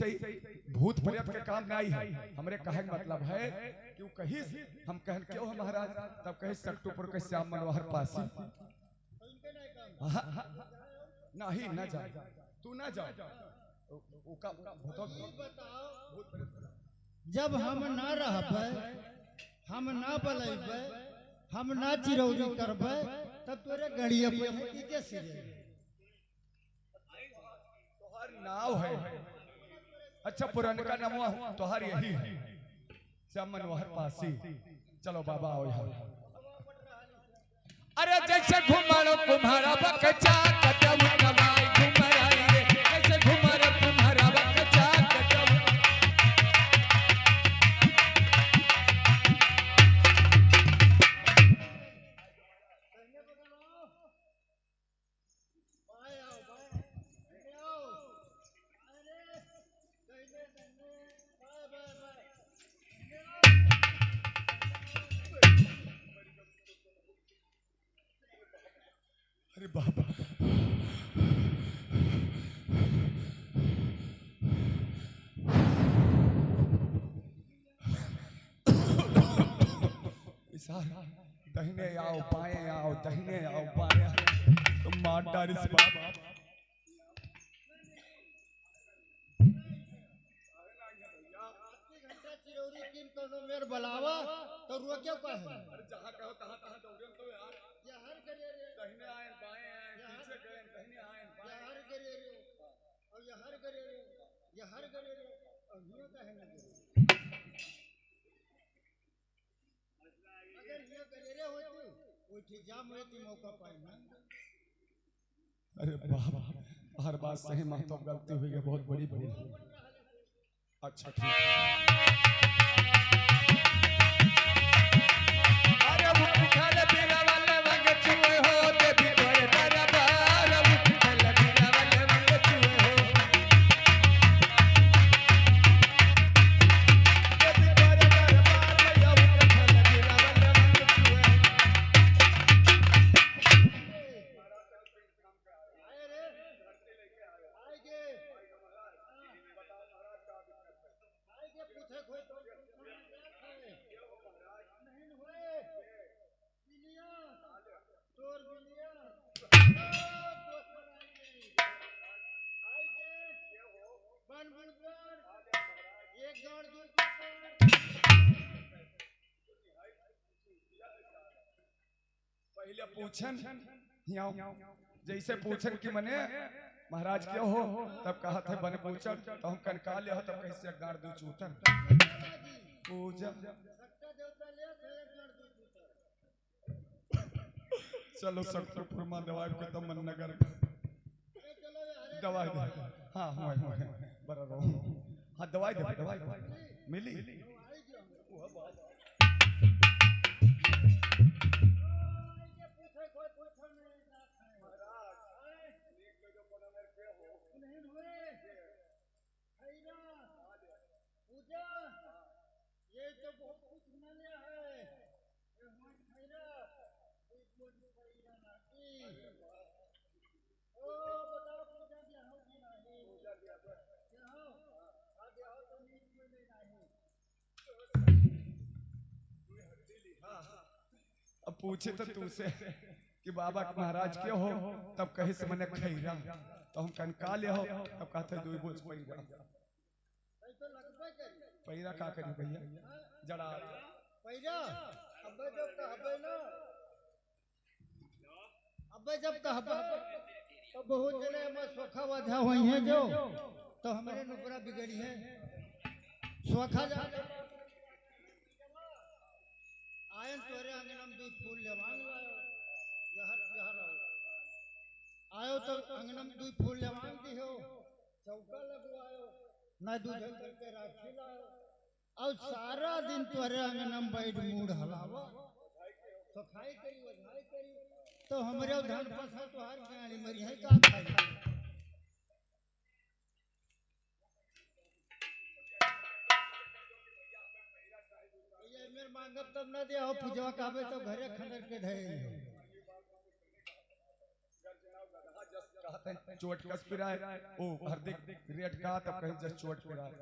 वैसे ही भूत प्रेत के काम नहीं है। हमरे कहे मतलब है कि कहीं हम कहन क्यों है महाराज, तब कहे सकटुपुर के श्याम मनोहर पासी नहीं न जा, तू न जा। जब हम ना रहबे, हम ना बलेबे, हम ना चिरौरी करबे, तब तोरे गड़िया पे के सिरे तोहर नाव है। अच्छा पुराने का नाम तोहर यही है, श्याम मनोहर पासी। चलो बाबा आओ यहाँ। अरे जैसे घुमारो तुम्हारा बकचा कटम कमाई घुमराई रे, जैसे घुमारो तुम्हारा बकचा कटम। अरे बाबा दहिने आओ बाएं आओ, दहिने आओ बाएं आओ, तुम मार डाली से बाबा। चिरौरी किन कोनो मेर बलावा तो रुआ क्यों कहे? अरे जहां कहो तहां तहां दौड़े तो यार। ये हर करे रे, दहिने आए बाएं आए, पीछे गए दहिने आए ये हर करे रे, और ये हर करे रे, ये हर करे रे, और ये कहे ना अगर ये करे रे होती कोई ठीक जाम होती मौका पाई ना। अरे बाबा हर बात सही महतो गलती हुई है, बहुत बड़ी भूल है। अच्छा ठीक है। अरे उठल बिरवल वंग छुए हो, देवी तोरे दरबार उठल बिरवल वंग छुए हो, देवी तोरे दरबार या उठल बिरवल वंग छुए। आए रे, आएगे, आएगे पूछे कोई तो नहीं हुए, बिलिया, चोर बिलिया, आएगे, बन बुलबुल, एक गाड़ दो पहले पूछन जैसे पूछन कि मने महाराज क्यों हो, तब कहा थे बन पूछन तो हम कनका ले हो, तब कैसे गाड़ दू चूतन पूजा। चलो सकटुपुर मां दवाई के तमन नगर दवाई दे। हाँ हुआ बरा रहो। हाँ दवाई दे, दवाई मिली। ये तो बहुत कुछ मान्य है, ओ बताओ पूजा दिया हो कि नहीं? क्या हो? आगे हो तो नीच में नहीं। अब पूछे तो तुझसे कि बाबा महाराज क्यों हो, तब कहे से मने खैरा, तो हम कनका ले हो, तब कहते दो बोझ पैरा। तो लगबे करी पैरा का करी भैया जड़ा पैरा अबे जब कहबे ना, अबे जब कहबे तो बहुत जने में सोखा वाधा हुई है जो, तो हमारे नुकरा बिगड़ी है सोखा जा आयन तोरे अंगनम दूध फूल ले मांग लायो, यहर आयो तो अंगनम दूध फूल ले मांग दी हो, चौका लगवायो ना दूध करके राखी लायो, और सारा दिन तोरे अंगनम बैठ मूड हलावा, तो खाई करी वधाई करी, तो हमरे धन फसा तो हर गाड़ी मरी है का खाई। ये मेरे मांगब तब ना दिया हो, पूजवा कहबे तो घरे खंडर के धरे कहते हैं चोट कस पिराए ओ हार्दिक रेट का तब कहीं जस्ट चोट पिराए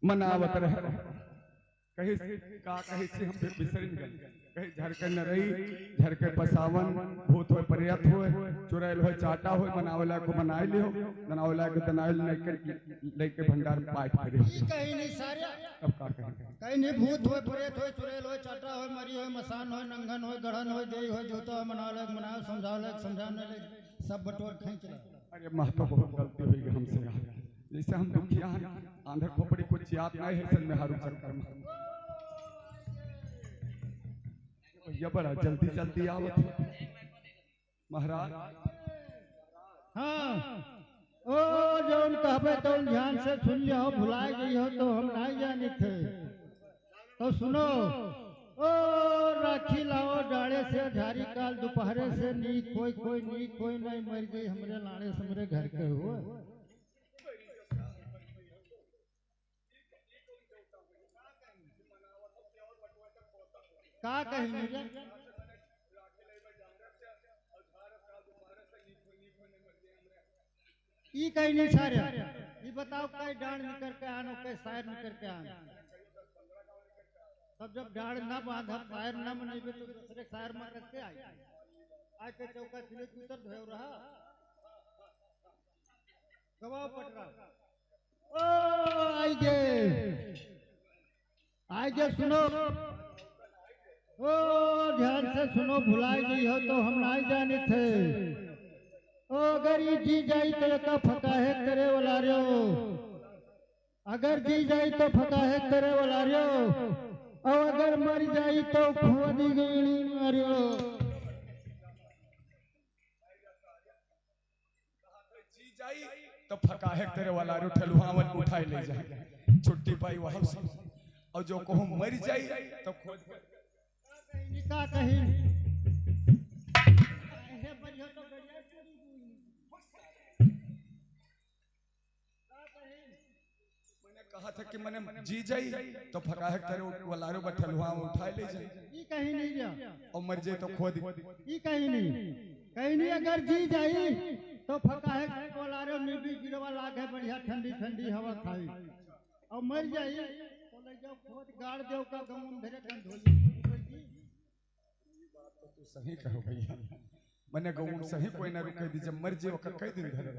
मनावत रहे कहीं का कहीं से हम फिर बिसर गए कहीं झरकन न रही झरके पसावन भूत होए पर्यत होए चुड़ैल होए चाटा होए मनावला को मनाए लियो मनावला को दनाइल लेके भंडार में पाठ करे कहीं नहीं सारे अब का कहें कहीं नहीं भूत होए प्रेत होए चुड़ैल होए चाटा होए मरी होए मसान होए नंगन होए गढ़न होए देई होए जोता होए मनावला को मनाओ समझावला को समझाने ले सब बटोर खींच रहा। अरे महतो बहुत गलती हुई गई हमसे यार जैसे हम दुखिया हैं आंधर खोपड़ी कुछ याद नहीं है सन में हारू चक्कर में भैया बड़ा जल्दी जल्दी आवत महाराज हाँ ओ जौन कहबे तो ध्यान से सुन लियो भुलाए गई हो तो हम नहीं जाने थे तो सुनो ओ राखी लाओ डाले से झारी काल दोपहरे से नी कोई नहीं मर गई हमरे लाड़े से मेरे घर के हुए का कहीं मुझे ई कहीं नहीं सारे ये बताओ कई डांड निकल के आनो कई शायर निकल के आनो तब जब डांड ना बांधा शायर ना मनेबे तो दूसरे शायर में कैसे आए आज के चौका चिले उतर धोय रहा गवाह पटरा ओ आई जे सुनो ओ ध्यान से सुनो भुलाई गई हो तो हम नहीं जाने थे ओ अगर ये जी जाई तो का फका है करे वाला रो अगर जी जाई तो फका है करे वाला रो और अगर मर जाई तो खोदी गई मारियो जी जाई तो फका है तेरे वाला रो ठलुहावन उठाई ले जाए छुट्टी पाई वहां से और जो कहूं मर जाई तो खोज का कहीं मैंने कहा था कि मैंने जी जाई तो फका है तेरे वाला रो ठलुहा उठाई ले जाए ये कहीं नहीं जा और मर जाए तो खोद ये कहीं नहीं अगर जी जाई तो फका है वाला रो नीबी गिरवा लागे बढ़िया ठंडी ठंडी हवा खाई और मर जाई तो ले जाओ खोद गाड़ देव का गम धरे कंध हो तो सही कहो भैया मैंने गऊ सही कोई ना रुके दी जब मर जे ओकर कई दिन धरे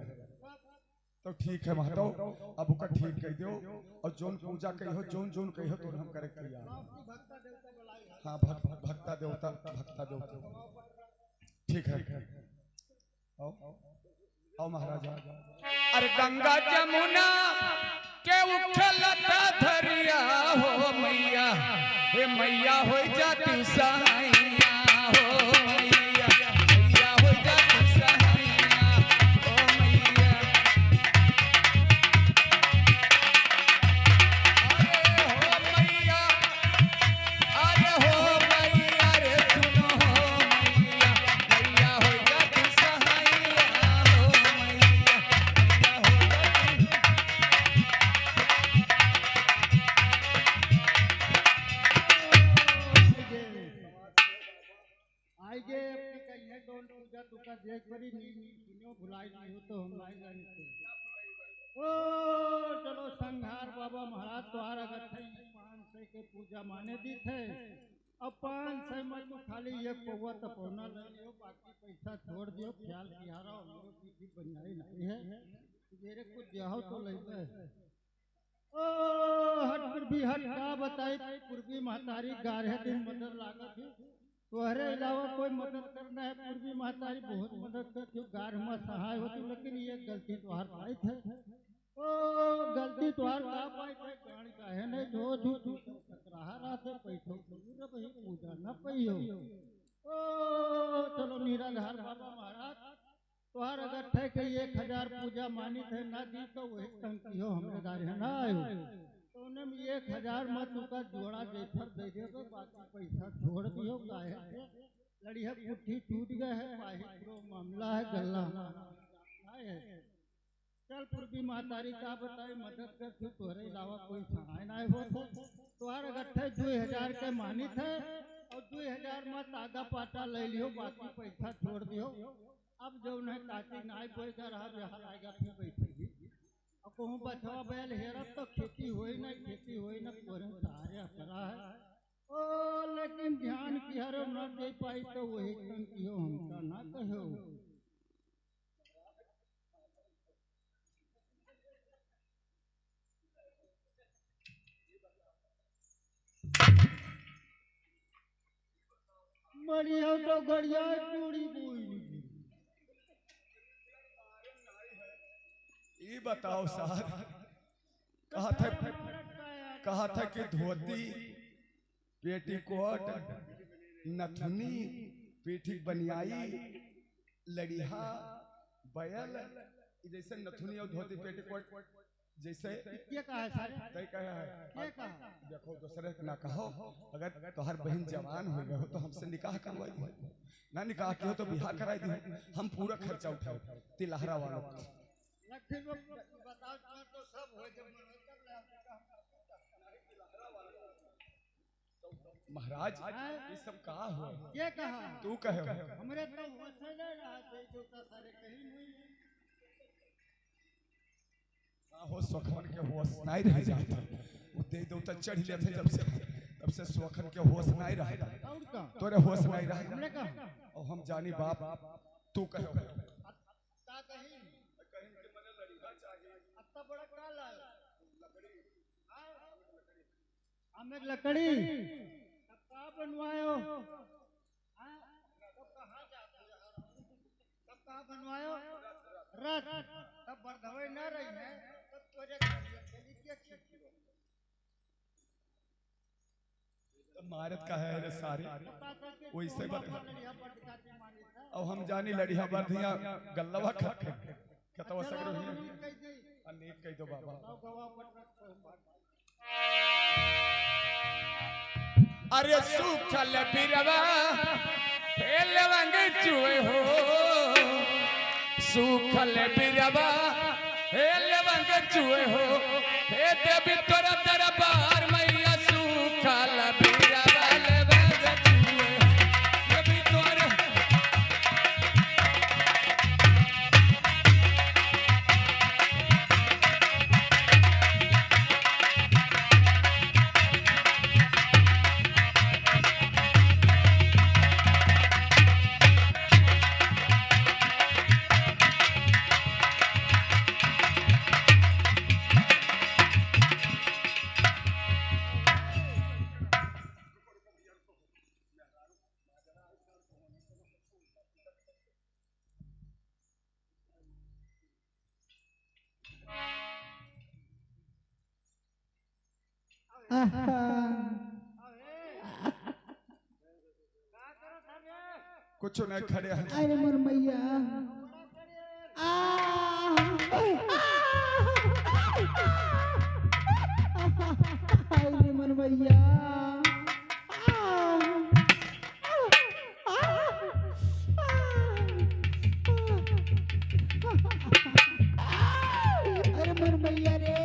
तो ठीक है महतो अब ओकर ठीक कह दियो और जोन पूजा कहियो जोन कहियो तो हम करे करिया हां भक्ता देवता ठीक है आओ महाराजा अरे गंगा जमुना के उखलता धरिया हो मैया हे मैया हो जाती सहाइया हो मैया हो जाती सहाइया ओ मैया अरे हो मैया रे सुनो हो मैया मैया हो जाती सहाइया हो मैया हो आइए अपनी कहिए डोल पूजा तुका देख बड़ी नीनियो भुलाई नहीं हो तो हम नहीं जानते ओ चलो संघार बाबा महाराज तोहार अगर थे 500 के पूजा माने दी थे अब 500 में तो खाली ये पौवा तपौना ले लियो बाकी पैसा छोड़ दियो ख्याल कियारा और मेरे पीठी बनाई नहीं है मेरे को जाओ तो ले ओ हट पूर्वी हट का बताई पूर्वी महतारी 11 दिन मदद लागत थी तोहरे अलावा कोई मदद करना है पूर्वी महतारी बहुत मदद करती गार में सहाय होती लेकिन ये गलती तोहार पाई थे ओ गलती तोहार का पाई थे गाड़ का है नहीं जो झूठ टकराहा रहा थे पैसों पूरा वही पूजा न पइयो ओ चलो निराधार बाबा महाराज तुहार अगर थे कि 1000 पूजा मानी थे ना दी तो वही टंकी हो हमरे गारे है ना आयो तो उन्हें 1000 मत उनका जोड़ा जेफर दे दियो तो बाकी पैसा छोड़ दियो गाय लड़िया पुट्ठी टूट गए है पाही प्रो मामला है गल्ला है चल पूर्वी महतारी का बताई मदद कर तू तोरे अलावा कोई सहाय ना हो तुहार अगर थे 2000 के मानित है और 2000 मत आधा पाटा ले लियो बाकी पैसा छोड़ दियो अब जो उन्हें काटी नाई कोई घर बिहार आएगा फिर बैठेगी अब कहूँ बछवा बैल हेरब तो खेती होई ना खेती होई ना तोरे सहारे अपरा है ओ लेकिन ध्यान की हरो न दे पाई तो वही टंकी हो हमका ना कहो बढ़िया तो गड़िया चूड़ी बोई ये बताओ साहब कहा था कि धोती पेटीकोट नथुनी पीठी बनियाई लड़िया बैल जैसे नथुनी और धोती पेटीकोट जैसे ये कहा है सर तय कहा है ये कहा देखो दूसरे ना कहो अगर तोहर बहन जवान हो गए हो तो हमसे निकाह करवाई दी ना निकाह किया तो बिहार कराई दी हम पूरा खर्चा उठाओ तिलहरा वालों का बताओ तो सब हो जब महाराज ये सब कहा हो ये कहा तू कहे हमरे तो होश नहीं रहा थे जो सारे कहीं नहीं हो सोखन के होश नहीं रह जाता वो दे दो तो चढ़ लेते तब से सोखन के होश नहीं रहता तोरे होश नहीं रहता और हम जानी बाप तू कहे का कहीं के मने लड़िया चाहिए इतना बड़ा का लाया लकड़ी हमें लकड़ी अब का बनवायो हां तो कहां जाते तब कहां बनवायो रथ तब बरधवे न रही है तब तोरे चली के मारत का है रे सारे वैसे बता लड़िया पर दिखाती मानी था अब हम जानी लड़िया बर्धिया गल्लवा खत कतवा सगरो ही अनेक कह दो बाबा गवा पर अरे सूखल बिरवा हे लवंग चुए हो सूखल बिरवा हे लवंग चुए हो हे देवी तोरा दरबार मैया सूखल बिरवा लवंग चुए देवी तोरा कुछ नहीं खड़े हैं अरे मोर मैया अरे मोर मैया अरे मोर मैया रे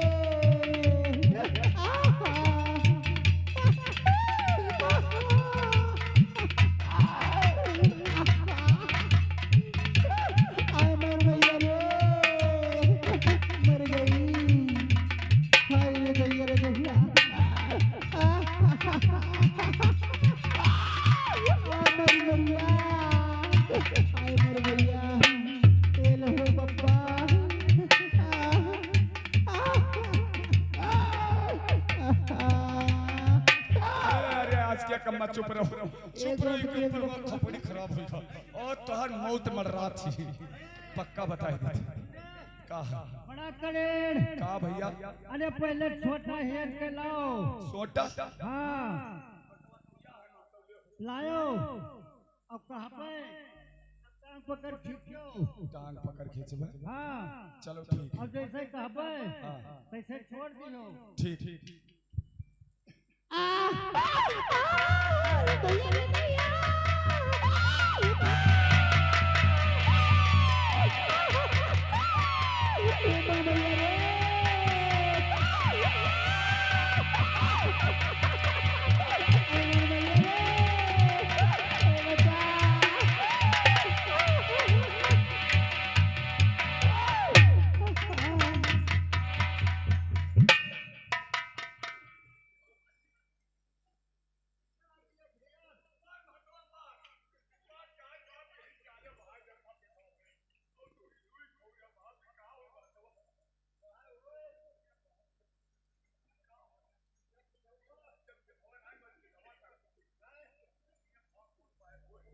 कम्मा चुप रहो खपड़ी खराब हुई था और तोहर मौत मर रहा थी पक्का बताई दी कहा बड़ा करेड़ का भैया अरे पहले छोटा हेर के लाओ छोटा हाँ लायो अब कहाँ पे टांग पकड़ खींचो। टांग पकड़ खींचबे। हाँ चलो ठीक है। अब जैसे कहबे हाँ। तैसे छोड़ दियो। ठीक ठीक। भैया रे भैया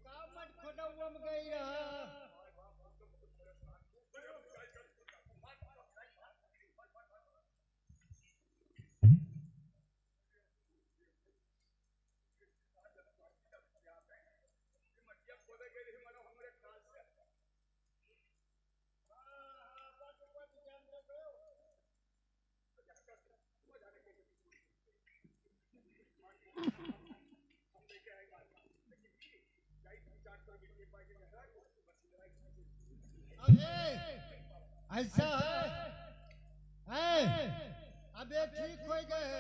गाँव मत खोदौआ में गई रहा। ऐसा है अब ये ठीक हो गए।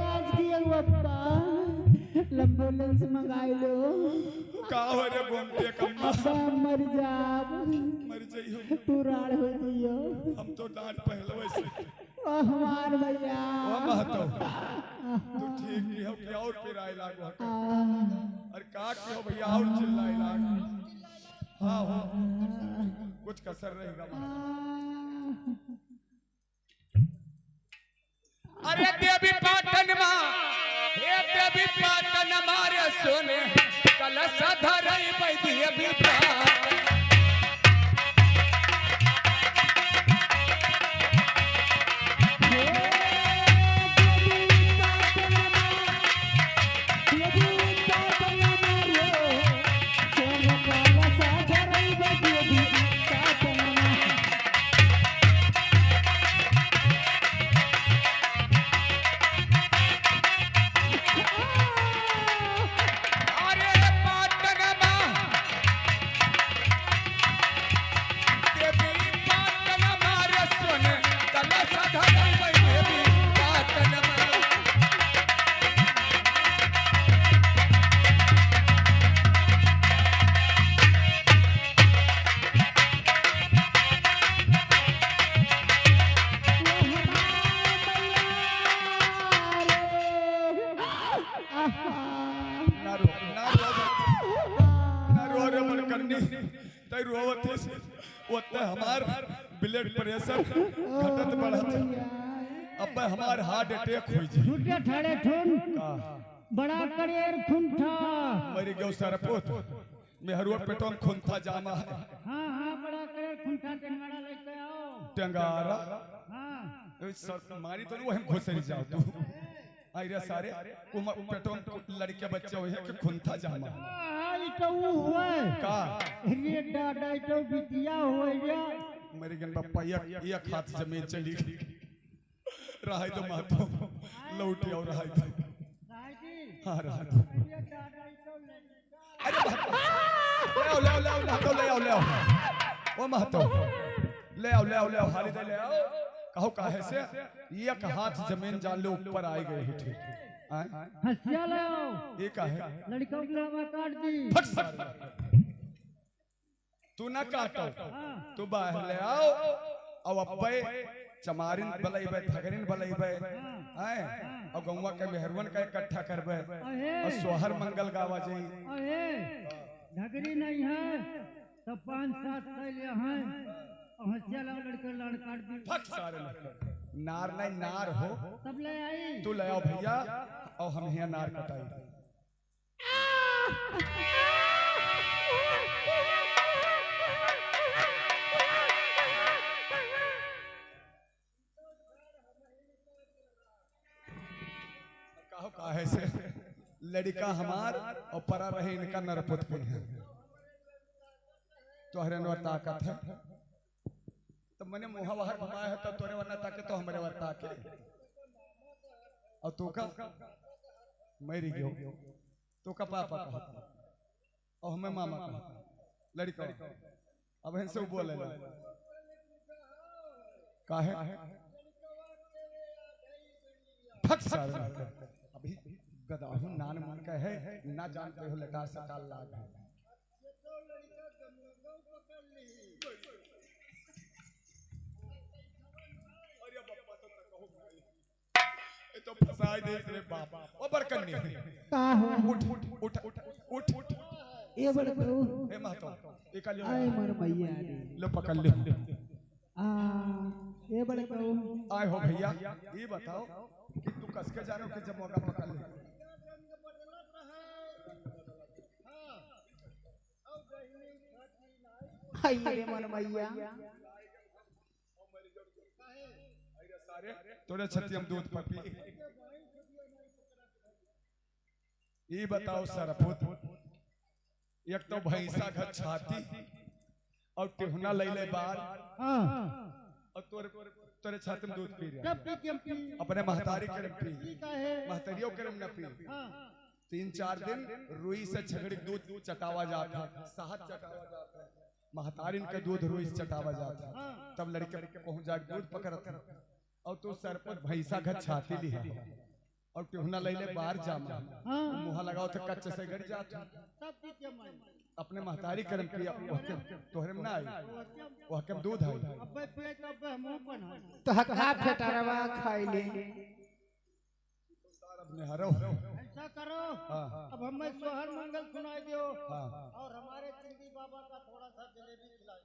आज की अगुआ लंबोलेंस मंगाई लो। का हो रे गोमती कम्मा? अब्बा मर जाब। मर जाइयो। तू राड़ हो दियो। हम तो डांट पहलवे से। ओ हमार भैया। ओ महतो। तू ठीक की हो कि और पिराए लागो? अरे का की हो भैया और चिल्लाए लागो? हाँ हो कुछ कसर रहेगा। अरे देवी पाटन माँ, हे देवी पाटन मारे सोने कलश धरई देवी पाटन। हमार ब्लड प्रेशर घटत बढ़त। अब हमार हार्ट अटैक हुई जी। झूठे ठाड़े ठुन बड़ा करेर खुंठा। मरी गयो सरपोत मेहरुआ पेटों में खुंथा जामा है। हाँ हाँ बड़ा करेर खुंठा टेंगाड़ा लेके आओ। टेंगारा हाँ सर मारी तो नहीं वही घुसरी जाओ तू। आई रे सारे पेटों में लड़के बच्चे हुए कि खुंथा जामा ई तो हुए का रे डाडा तो बिटिया होए रे। मेरी गन बापा एक हाथ जमीन चली गई। रहाई तो मातो लौटी और रहाई था। हाँ रहाई तो। अरे ले आओ ओ महतो ले आओ हाली दे ले आओ। कहो काहे से एक हाथ जमीन जान लो ऊपर आई गई है। ठीक हंसिया ले आओ। ये काहे लड़कों की लावा काट दी। फट सक तू ना काटो तू बाहर ले आओ। अब अब्बे चमारिन बलैबे थगरिन बलैबे हैं और गौवा के मेहरवन का इकट्ठा करबे और सोहर मंगल गावा जी। अरे ढगरी नहीं है तो 5-7 साल यहाँ हंसिया लाओ लड़के लाड़ काट दी। फट सारे लड़के नार नहीं नार हो सब ले आई। तू ले आओ भैया और हम यहाँ नार कटाई। कहो काहे से लड़का हमार और परा रहे इनका नरपुत पे है तो हरे ताकत है तो मैंने मुहा बाहर घुमाया है तो तोरे वरना ताके तो हमारे वर ताके और तू का मरी गयो तो का पापा का और हमें मामा का लड़का अब इनसे वो बोले काहे फक सारे अभी गदाहू नान मान का है ना जानते हो लटार से काल लाग है तो फसाई दे रे बाप ओ बरकन्नी का हो उठ उठ उठ उठ उठ ये बड़ करो ए महतो एक लियो आए मर मैया रे लो पकड़ ले आ ये बड़ करो आए हो भैया ये बताओ कि तू कसके जानो कि जब मौका पकड़ ले हाय रे मर मैया तोरे छती हम दूध पर पी ये बताओ सरपुत एक तो भैंसा घर छाती और टिहुना लैले बार हां और तोरे छाती में दूध पी रहा कब पी अपने महतारी करम पी काहे महतरियों करम न पी हां 3-4 दिन रुई से छगड़ी दूध चटावा जाता साहत चटावा जाता महतारिन का दूध रुई से चटावा जाता तब लड़के पहुंच जाके दूध पकड़ता और तू सर पर भैंसा घर छाती ली है और टिहुना लैले बाहर जामा मुहा लगाओ तो कच्चे से गड़ जाता तब पी के मैं अपने महतारी करम की तोहरे में ना आई वो हकम दूध है अब पेट अब मुंह पर है तो हका फेटारवा खाई ले अपने हरो ऐसा करो हां अब हमें सोहर मंगल सुनाई दो हां और हमारे चिंदी बाबा का थोड़ा सा जलेबी खिलाओ